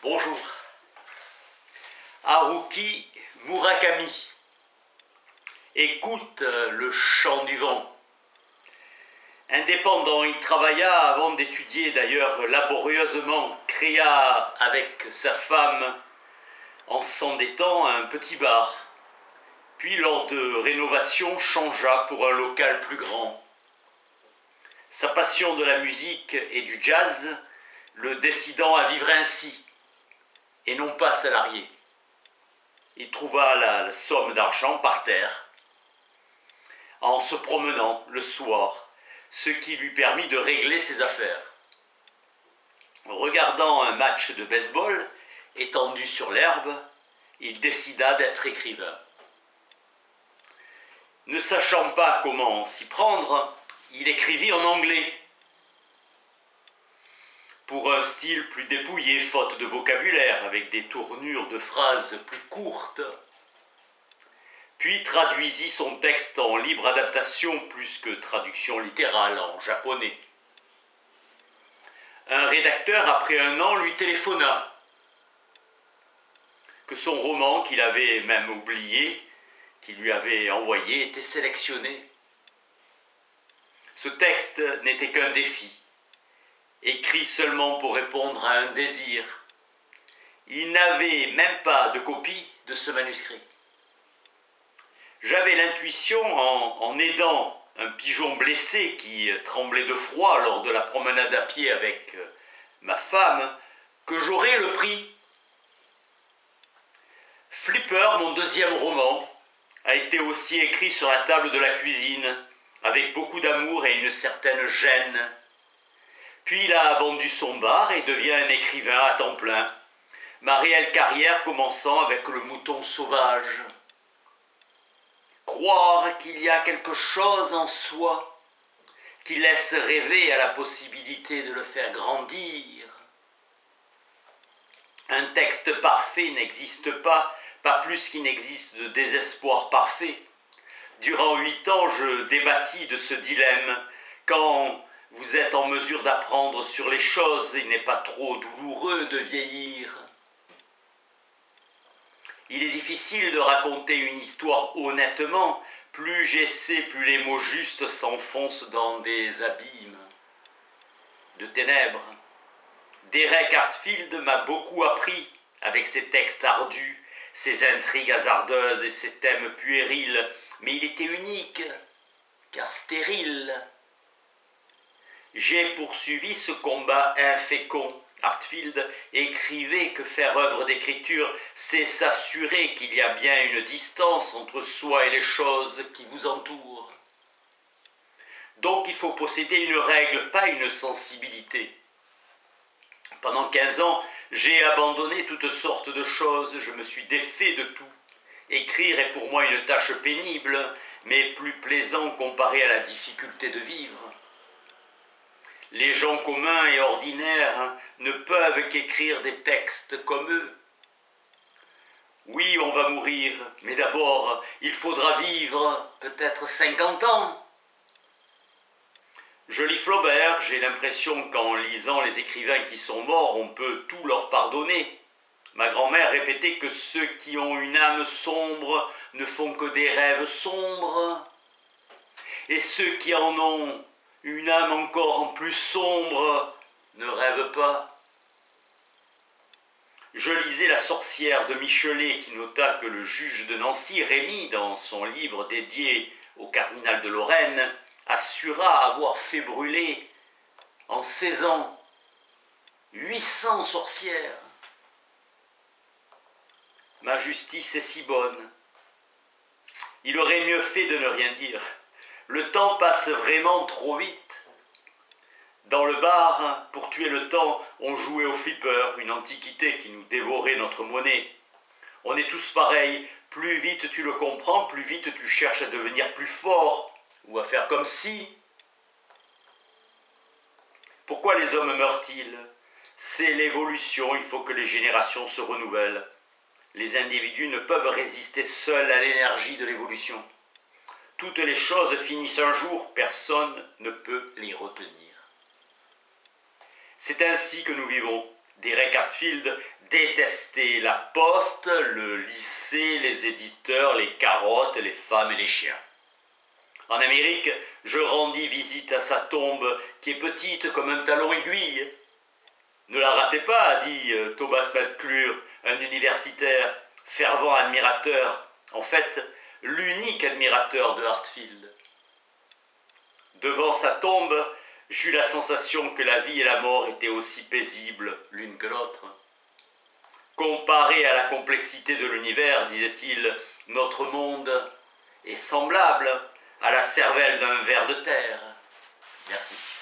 Bonjour. Haruki Murakami. Écoute le chant du vent. Indépendant, il travailla avant d'étudier, d'ailleurs laborieusement, créa avec sa femme, en s'endettant, un petit bar. Puis, lors de rénovation, changea pour un local plus grand. Sa passion de la musique et du jazz le décidant à vivre ainsi, et non pas salarié. Il trouva la somme d'argent par terre, en se promenant le soir, ce qui lui permit de régler ses affaires. Regardant un match de baseball, étendu sur l'herbe, il décida d'être écrivain. Ne sachant pas comment s'y prendre, il écrivit en anglais, pour un style plus dépouillé, faute de vocabulaire, avec des tournures de phrases plus courtes. Puis traduisit son texte en libre adaptation plus que traduction littérale en japonais. Un rédacteur, après un an, lui téléphona que son roman, qu'il avait même oublié, qu'il lui avait envoyé, était sélectionné. Ce texte n'était qu'un défi, écrit seulement pour répondre à un désir. Il n'avait même pas de copie de ce manuscrit. J'avais l'intuition, en aidant un pigeon blessé qui tremblait de froid lors de la promenade à pied avec ma femme, que j'aurais le prix. Flipper, mon deuxième roman, a été aussi écrit sur la table de la cuisine, avec beaucoup d'amour et une certaine gêne. Puis il a vendu son bar et devient un écrivain à temps plein, ma réelle carrière commençant avec Le Mouton Sauvage. Croire qu'il y a quelque chose en soi qui laisse rêver à la possibilité de le faire grandir. Un texte parfait n'existe pas plus qu'il n'existe de désespoir parfait. Durant 8 ans, je débattis de ce dilemme. Quand vous êtes en mesure d'apprendre sur les choses, il n'est pas trop douloureux de vieillir. Il est difficile de raconter une histoire honnêtement. Plus j'essaie, plus les mots justes s'enfoncent dans des abîmes de ténèbres. Derek Hartfield m'a beaucoup appris avec ses textes ardus, ses intrigues hasardeuses et ses thèmes puérils, mais il était unique, car stérile. J'ai poursuivi ce combat infécond. Hartfield écrivait que faire œuvre d'écriture, c'est s'assurer qu'il y a bien une distance entre soi et les choses qui vous entourent. Donc il faut posséder une règle, pas une sensibilité. Pendant 15 ans, j'ai abandonné toutes sortes de choses, je me suis défait de tout. Écrire est pour moi une tâche pénible, mais plus plaisant comparée à la difficulté de vivre. Les gens communs et ordinaires ne peuvent qu'écrire des textes comme eux. Oui, on va mourir, mais d'abord, il faudra vivre peut-être 50 ans. Je lis Flaubert, j'ai l'impression qu'en lisant les écrivains qui sont morts, on peut tout leur pardonner. Ma grand-mère répétait que ceux qui ont une âme sombre ne font que des rêves sombres. Et ceux qui en ont une âme encore plus sombre ne rêvent pas. Je lisais La sorcière de Michelet qui nota que le juge de Nancy, Rémy, dans son livre dédié au cardinal de Lorraine, assura avoir fait brûler en 16 ans 800 sorcières. Ma justice est si bonne. Il aurait mieux fait de ne rien dire. Le temps passe vraiment trop vite. Dans le bar, pour tuer le temps, on jouait au flipper, une antiquité qui nous dévorait notre monnaie. On est tous pareils. Plus vite tu le comprends, plus vite tu cherches à devenir plus fort ou à faire comme si. Pourquoi les hommes meurent-ils? C'est l'évolution, il faut que les générations se renouvellent. Les individus ne peuvent résister seuls à l'énergie de l'évolution. Toutes les choses finissent un jour, personne ne peut les retenir. C'est ainsi que nous vivons, Derek Hartfield détestait la poste, le lycée, les éditeurs, les carottes, les femmes et les chiens. En Amérique, je rendis visite à sa tombe qui est petite comme un talon aiguille. Ne la ratez pas, dit Thomas McClure, un universitaire, fervent admirateur, en fait, l'unique admirateur de Hartfield. Devant sa tombe, j'eus la sensation que la vie et la mort étaient aussi paisibles l'une que l'autre. Comparé à la complexité de l'univers, disait-il, notre monde est semblable à la cervelle d'un ver de terre. Merci.